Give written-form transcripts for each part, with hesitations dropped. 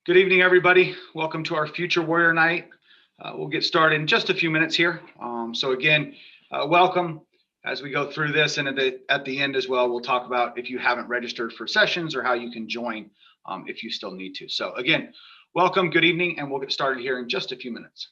Good evening, everybody. Welcome to our Future Warrior Night. We'll get started in just a few minutes here. So again, welcome as we go through this, and at the end as well, we'll talk about if you haven't registered for sessions or how you can join if you still need to. So again, welcome, good evening, and we'll get started here in just a few minutes.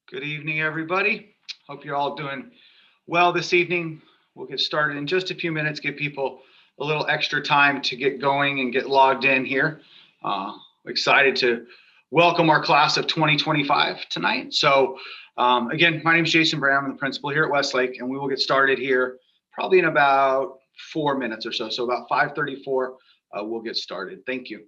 Good evening, everybody. Hope you're all doing well this evening. We'll get started in just a few minutes, give people a little extra time to get going and get logged in here. Excited to welcome our class of 2025 tonight. So again, my name is Jason Brown. I'm the principal here at Westlake, and we will get started here probably in about 4 minutes or so. So about 5:34, we'll get started. Thank you.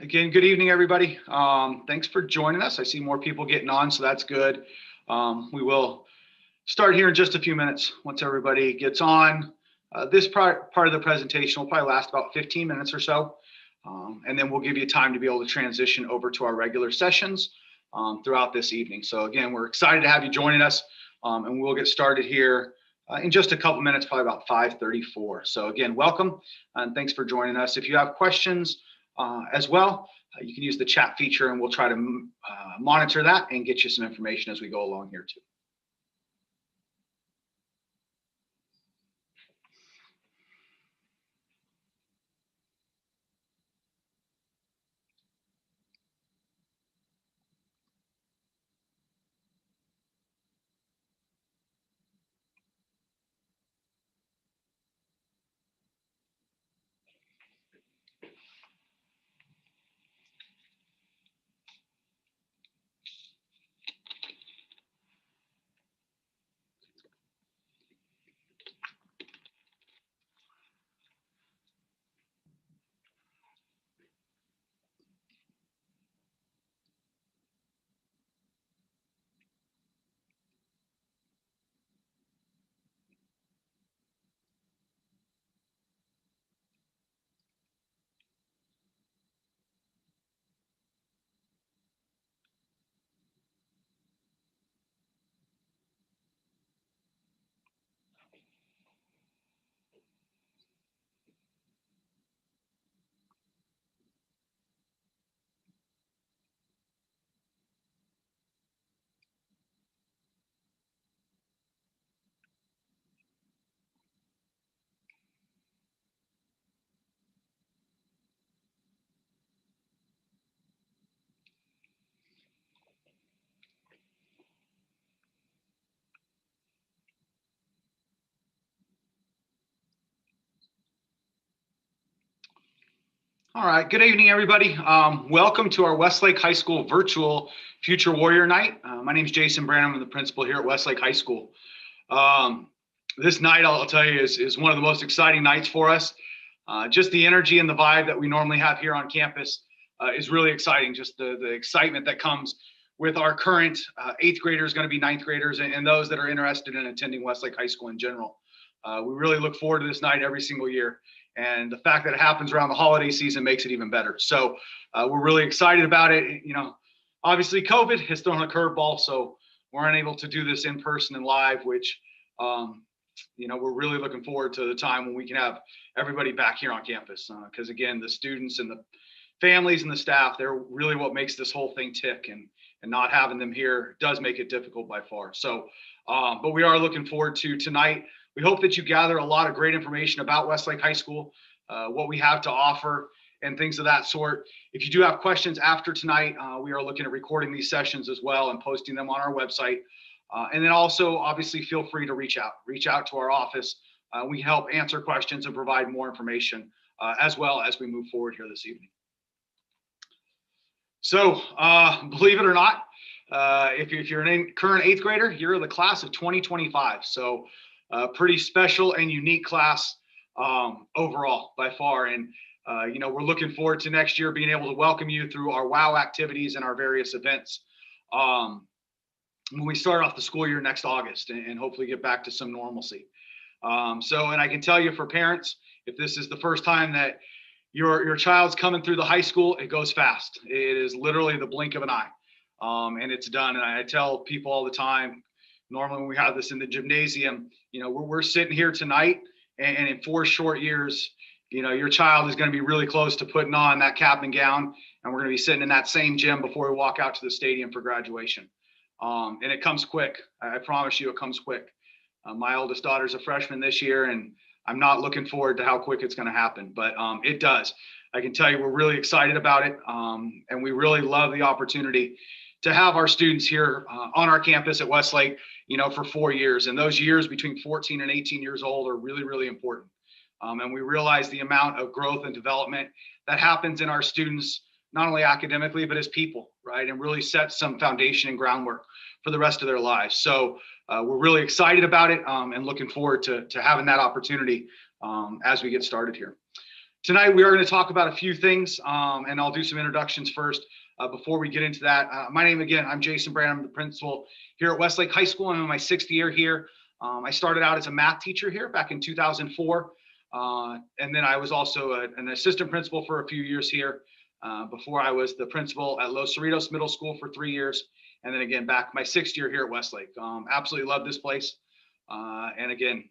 Again, good evening, everybody. Thanks for joining us. I see more people getting on, so that's good. We will start here in just a few minutes once everybody gets on. This part of the presentation will probably last about 15 minutes or so, and then we'll give you time to be able to transition over to our regular sessions throughout this evening. So again, we're excited to have you joining us, and we'll get started here in just a couple minutes, probably about 5:34. So again, welcome, and thanks for joining us. If you have questions, as well, you can use the chat feature, and we'll try to monitor that and get you some information as we go along here too. All right, good evening, everybody. Welcome to our Westlake High School virtual Future Warrior Night. My name is Jason Branham. I'm the principal here at Westlake High School. This night, I'll tell you, is one of the most exciting nights for us. Just the energy and the vibe that we normally have here on campus is really exciting. Just the excitement that comes with our current 8th graders, going to be 9th graders, and those that are interested in attending Westlake High School in general. We really look forward to this night every single year. And the fact that it happens around the holiday season makes it even better. So we're really excited about it. You know, obviously COVID has thrown a curveball, so we're unable to do this in person and live, which, you know, we're really looking forward to the time when we can have everybody back here on campus. Because again, the students and the families and the staff, they're really what makes this whole thing tick, and not having them here does make it difficult by far. So, but we are looking forward to tonight. We hope that you gather a lot of great information about Westlake High School, what we have to offer, and things of that sort. If you do have questions after tonight, we are looking at recording these sessions as well and posting them on our website. And then also, obviously, feel free to reach out to our office. We help answer questions and provide more information as well as we move forward here this evening. So believe it or not, if you're a current 8th grader, you're the class of 2025. So pretty special and unique class overall by far. And, you know, we're looking forward to next year being able to welcome you through our WOW activities and our various events when we start off the school year next August, and hopefully get back to some normalcy. And I can tell you, for parents, if this is the first time that your child's coming through the high school, it goes fast. It is literally the blink of an eye, and it's done. And I tell people all the time, normally when we have this in the gymnasium, you know, we're sitting here tonight, and in 4 short years, you know, your child is going to be really close to putting on that cap and gown, and we're going to be sitting in that same gym before we walk out to the stadium for graduation. And it comes quick. I promise you, it comes quick. My oldest daughter's a freshman this year, and I'm not looking forward to how quick it's going to happen, but it does. I can tell you we're really excited about it, and we really love the opportunity to have our students here on our campus at Westlake, you know, for 4 years. And those years between 14 and 18 years old are really, really important. And we realize the amount of growth and development that happens in our students, not only academically, but as people, right? And really set some foundation and groundwork for the rest of their lives. So we're really excited about it and looking forward to having that opportunity as we get started here. Tonight, we are going to talk about a few things, and I'll do some introductions first before we get into that. My name, again, I'm Jason Brand. I'm the principal here at Westlake High School. I'm in my 6th year here. I started out as a math teacher here back in 2004. And then I was also an assistant principal for a few years here before I was the principal at Los Cerritos Middle School for 3 years. And then again, back my 6th year here at Westlake. Absolutely love this place. And again,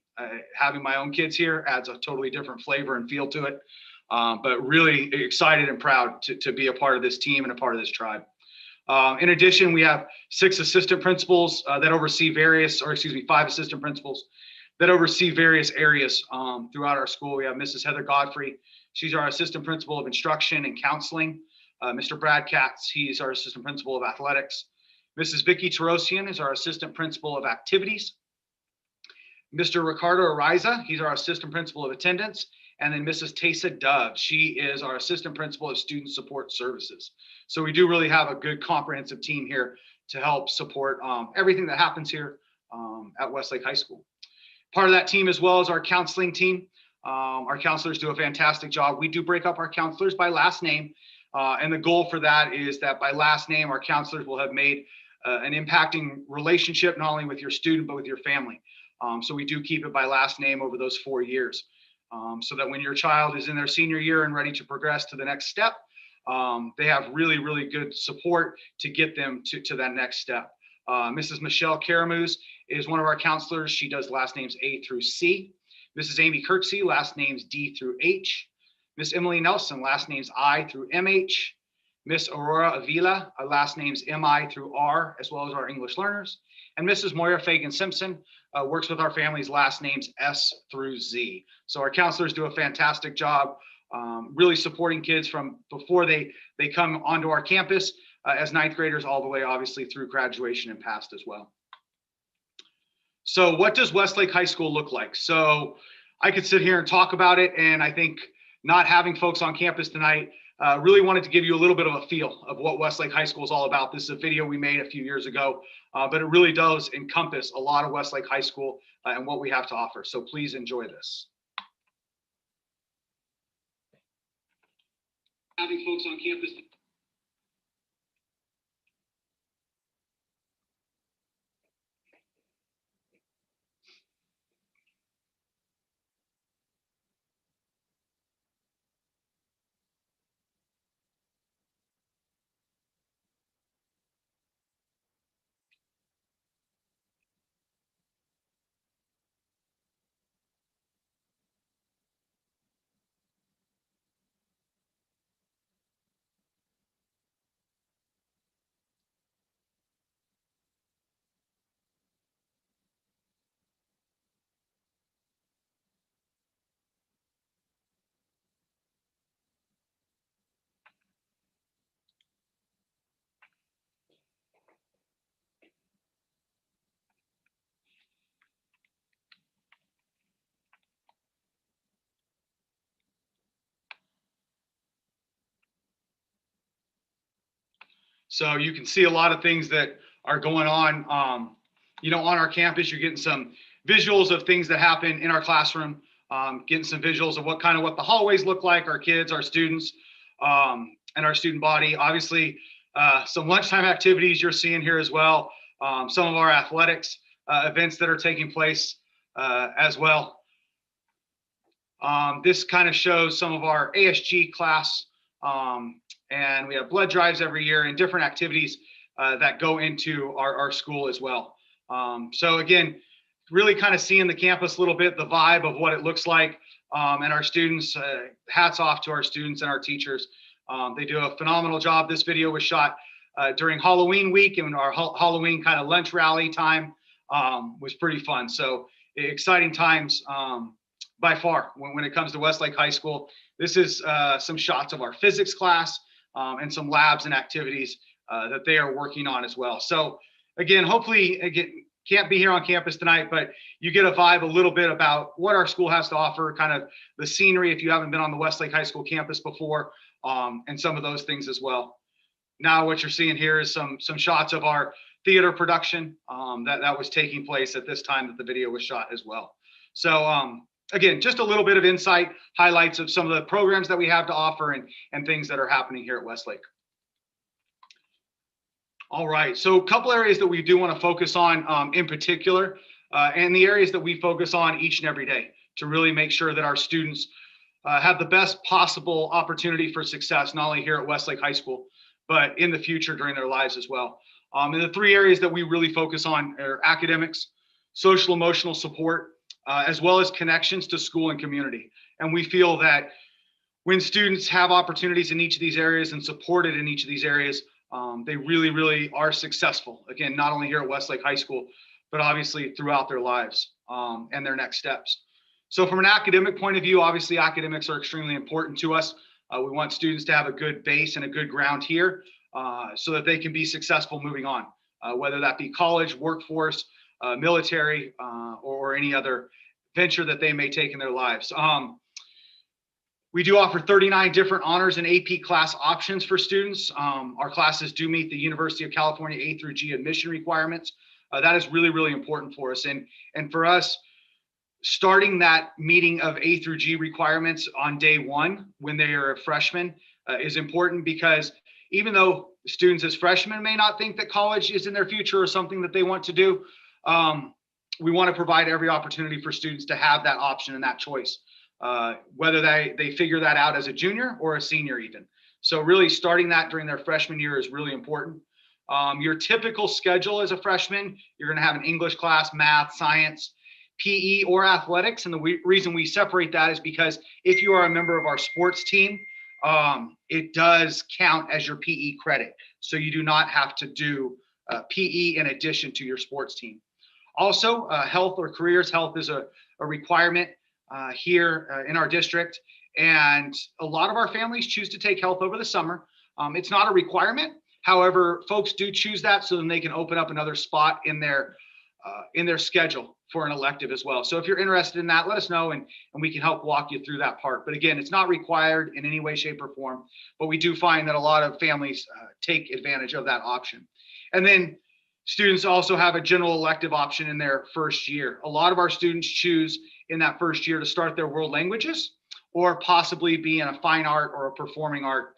having my own kids here adds a totally different flavor and feel to it. But really excited and proud to be a part of this team and a part of this tribe. In addition, we have 6 assistant principals that oversee 5 assistant principals that oversee various areas throughout our school. We have Mrs. Heather Godfrey. She's our assistant principal of instruction and counseling. Mr. Brad Katz, he's our assistant principal of athletics. Mrs. Vicky Tarosian is our assistant principal of activities. Mr. Ricardo Ariza, he's our assistant principal of attendance. And then Mrs. Taysa Dove, she is our assistant principal of student support services. So we do really have a good comprehensive team here to help support everything that happens here at Westlake High School. Part of that team as well as our counseling team. Our counselors do a fantastic job. We do break up our counselors by last name. And the goal for that is that by last name, our counselors will have made an impacting relationship, not only with your student, but with your family. So we do keep it by last name over those 4 years. So that when your child is in their senior year and ready to progress to the next step, they have really, really good support to get them to that next step. Mrs. Michelle Caramuz is one of our counselors. She does last names A through C. Mrs. Amy Kirksey, last names D through H. Miss Emily Nelson, last names I through MH. Miss Aurora Avila, last names MI through R, as well as our English learners. And Mrs. Moira Fagan Simpson works with our families' last names S through Z. So our counselors do a fantastic job really supporting kids from before they come onto our campus as 9th graders all the way, obviously, through graduation and past as well. So what does Westlake High School look like? So I could sit here and talk about it, and I think not having folks on campus tonight really wanted to give you a little bit of a feel of what Westlake High School is all about. This is a video we made a few years ago, but it really does encompass a lot of Westlake High School and what we have to offer. So please enjoy this. Having folks on campus. So you can see a lot of things that are going on, on our campus. You're getting some visuals of things that happen in our classroom, getting some visuals of what the hallways look like, our kids, our students, and our student body. Obviously, some lunchtime activities you're seeing here as well. Some of our athletics events that are taking place as well. This kind of shows some of our ASG class, and we have blood drives every year and different activities that go into our school as well. So again, really kind of seeing the campus a little bit, the vibe of what it looks like, and our students, hats off to our students and our teachers. They do a phenomenal job. This video was shot during Halloween week, and our Halloween kind of lunch rally time was pretty fun. So exciting times by far when it comes to Westlake High School. This is some shots of our physics class and some labs and activities that they are working on as well. So again, hopefully, can't be here on campus tonight, but you get a vibe a little bit about what our school has to offer, kind of the scenery if you haven't been on the Westlake High School campus before, and some of those things as well. Now what you're seeing here is some shots of our theater production that was taking place at this time that the video was shot as well. So again, just a little bit of insight, highlights of some of the programs that we have to offer and things that are happening here at Westlake. All right, so a couple areas that we do want to focus on in particular, and the areas that we focus on each and every day to really make sure that our students have the best possible opportunity for success, not only here at Westlake High School, but in the future during their lives as well. And the three areas that we really focus on are academics, social emotional support, as well as connections to school and community. And we feel that when students have opportunities in each of these areas and supported in each of these areas, they really, really are successful. Again, not only here at Westlake High School, but obviously throughout their lives and their next steps. So from an academic point of view, obviously academics are extremely important to us. We want students to have a good base and a good ground here so that they can be successful moving on, whether that be college, workforce, military, or any other venture that they may take in their lives. We do offer 39 different honors and AP class options for students. Our classes do meet the University of California A through G admission requirements. That is really, really important for us. And for us, starting that meeting of A through G requirements on day one when they are a freshman is important, because even though students as freshmen may not think that college is in their future or something that they want to do, we want to provide every opportunity for students to have that option and that choice, whether they figure that out as a junior or a senior even. So really starting that during their freshman year is really important. Your typical schedule as a freshman, you're going to have an English class, math, science, PE, or athletics. And the reason we separate that is because if you are a member of our sports team, it does count as your PE credit. So you do not have to do PE in addition to your sports team. Also, health or careers. Health is a requirement here in our district. And a lot of our families choose to take health over the summer. It's not a requirement. However, folks do choose that so then they can open up another spot in their schedule for an elective as well. So if you're interested in that, let us know and we can help walk you through that part. But again, it's not required in any way, shape, or form, but we do find that a lot of families take advantage of that option. And then students also have a general elective option in their first year. A lot of our students choose in that first year to start their world languages or possibly be in a fine art or a performing art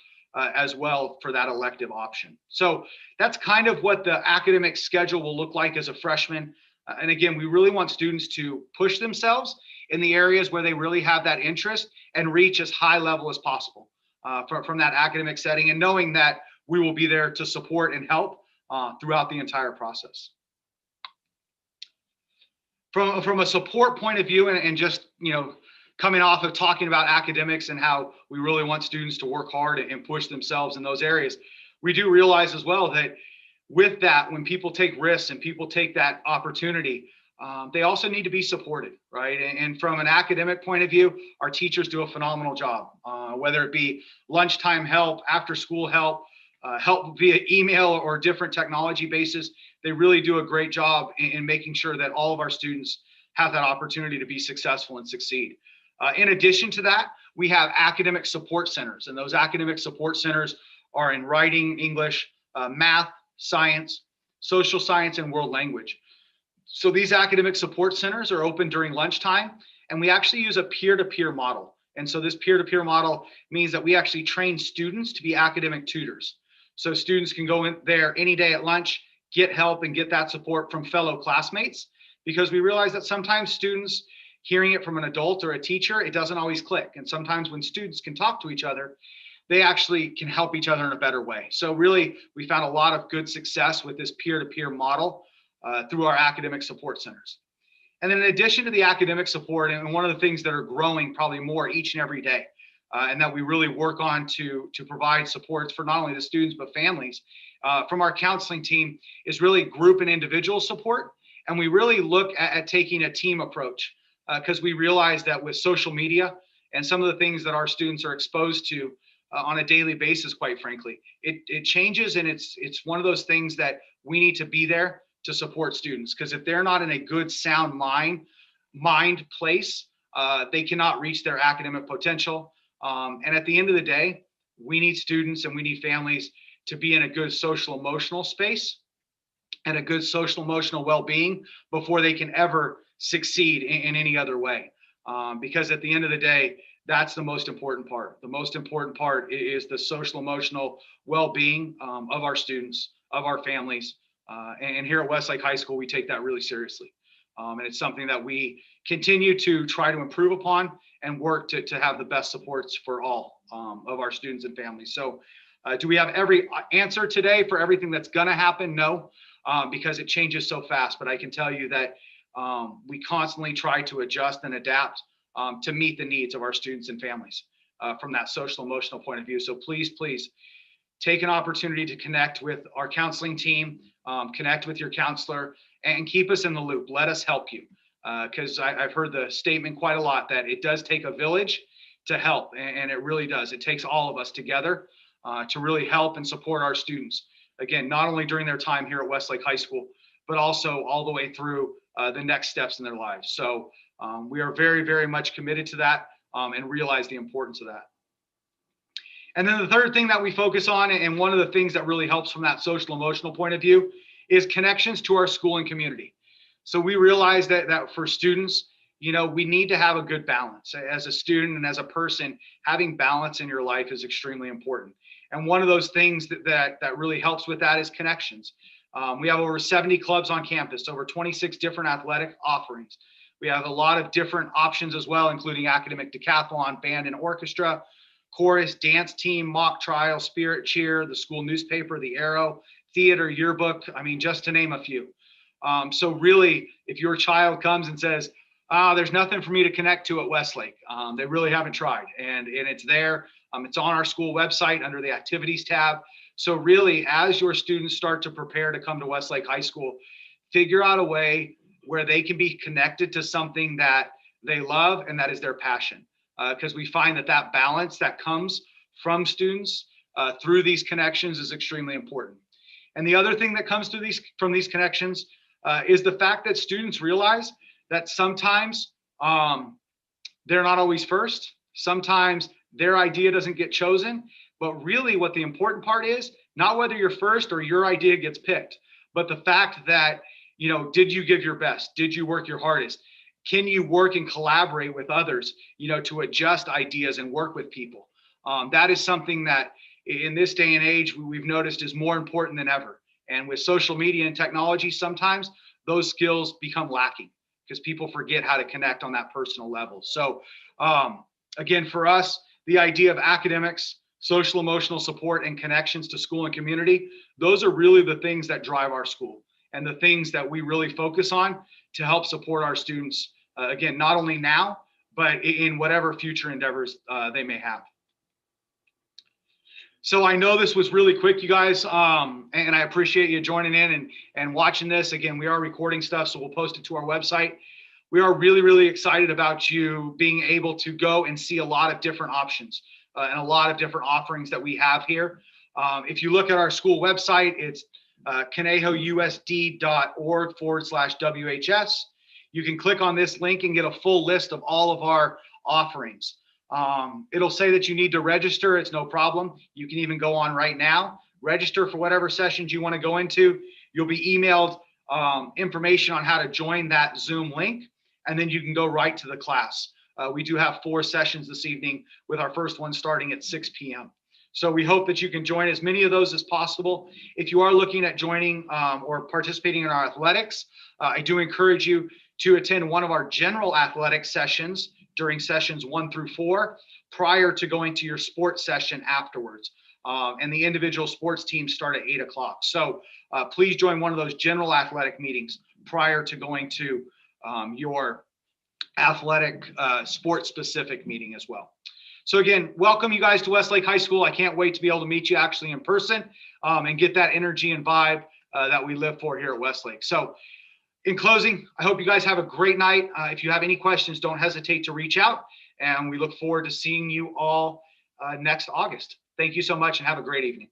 as well for that elective option. So that's kind of what the academic schedule will look like as a freshman. And again, we really want students to push themselves in the areas where they really have that interest and reach as high level as possible from that academic setting, and knowing that we will be there to support and help throughout the entire process. From a support point of view, and just, coming off of talking about academics and how we really want students to work hard and push themselves in those areas, we do realize as well that with that, when people take risks and people take that opportunity, they also need to be supported, right? And from an academic point of view, our teachers do a phenomenal job, whether it be lunchtime help, after school help, help via email or different technology bases. They really do a great job in making sure that all of our students have that opportunity to be successful and succeed. In addition to that, we have academic support centers, and those academic support centers are in writing, English, math, science, social science, and world language. So these academic support centers are open during lunchtime, and we actually use a peer-to-peer model. And so this peer-to-peer model means that we actually train students to be academic tutors. So students can go in there any day at lunch, get help and get that support from fellow classmates, because we realize that sometimes students hearing it from an adult or a teacher, it doesn't always click. And sometimes when students can talk to each other, they actually can help each other in a better way. So really, we found a lot of good success with this peer-to-peer model through our academic support centers. And then in addition to the academic support, and one of the things that are growing probably more each and every day, and that we really work on to provide supports for not only the students, but families from our counseling team, is really group and individual support. And we really look at taking a team approach because we realize that with social media and some of the things that our students are exposed to on a daily basis, quite frankly, it changes. And it's one of those things that we need to be there to support students, because if they're not in a good, sound mind place, they cannot reach their academic potential. And at the end of the day, we need students and we need families to be in a good social emotional space and a good social emotional well-being before they can ever succeed in any other way. Because at the end of the day, that's the most important part. The most important part is the social emotional well-being of our students, of our families. And here at Westlake High School, we take that really seriously. And it's something that we continue to try to improve upon and work to have the best supports for all of our students and families. So do we have every answer today for everything that's going to happen? No, because it changes so fast. But I can tell you that we constantly try to adjust and adapt to meet the needs of our students and families from that social emotional point of view. So please take an opportunity to connect with our counseling team, connect with your counselor, and keep us in the loop. Let us help you. Because I've heard the statement quite a lot that it does take a village to help, and it really does. It takes all of us together to really help and support our students. Again, not only during their time here at Westlake High School, but also all the way through the next steps in their lives. So we are very, very much committed to that and realize the importance of that. And then the third thing that we focus on, and one of the things that really helps from that social emotional point of view, is connections to our school and community. So we realize that for students, we need to have a good balance. As a student and as a person, having balance in your life is extremely important. And one of those things that really helps with that is connections. We have over 70 clubs on campus, over 26 different athletic offerings. We have a lot of different options as well, including academic decathlon, band and orchestra, chorus, dance team, mock trial, spirit cheer, the school newspaper, the Arrow, theater, yearbook. I mean, just to name a few. So really, if your child comes and says, there's nothing for me to connect to at Westlake, they really haven't tried. And it's there. It's on our school website under the activities tab. So really, as your students start to prepare to come to Westlake High School, figure out a way where they can be connected to something that they love and that is their passion. Because we find that balance that comes from students through these connections is extremely important. And the other thing that comes from these connections is the fact that students realize that sometimes they're not always first. Sometimes their idea doesn't get chosen. But really what the important part is, not whether you're first or your idea gets picked, but the fact that, did you give your best? Did you work your hardest? Can you work and collaborate with others, to adjust ideas and work with people? That is something that in this day and age, we've noticed is more important than ever. And with social media and technology, sometimes those skills become lacking because people forget how to connect on that personal level. So again, for us, the idea of academics, social emotional support, and connections to school and community, those are really the things that drive our school and the things that we really focus on to help support our students, again, not only now, but in whatever future endeavors they may have. So I know this was really quick, you guys, and I appreciate you joining in and watching this. Again, we are recording stuff, so we'll post it to our website. We are really, really excited about you being able to go and see a lot of different options and a lot of different offerings that we have here. If you look at our school website, it's conejousd.org/WHS. You can click on this link and get a full list of all of our offerings. It'll say that you need to register. It's no problem. You can even go on right now. register for whatever sessions you want to go into. You'll be emailed information on how to join that Zoom link, and then you can go right to the class. We do have 4 sessions this evening, with our first one starting at 6 p.m. So we hope that you can join as many of those as possible. If you are looking at joining or participating in our athletics, I do encourage you to attend one of our general athletic sessions during sessions 1 through 4 prior to going to your sports session afterwards. And the individual sports teams start at 8 o'clock. So please join one of those general athletic meetings prior to going to your athletic sports specific meeting as well. So again, welcome you guys to Westlake High School. I can't wait to be able to meet you actually in person and get that energy and vibe that we live for here at Westlake. So in closing, I hope you guys have a great night. If you have any questions, don't hesitate to reach out, and we look forward to seeing you all next August. Thank you so much and have a great evening.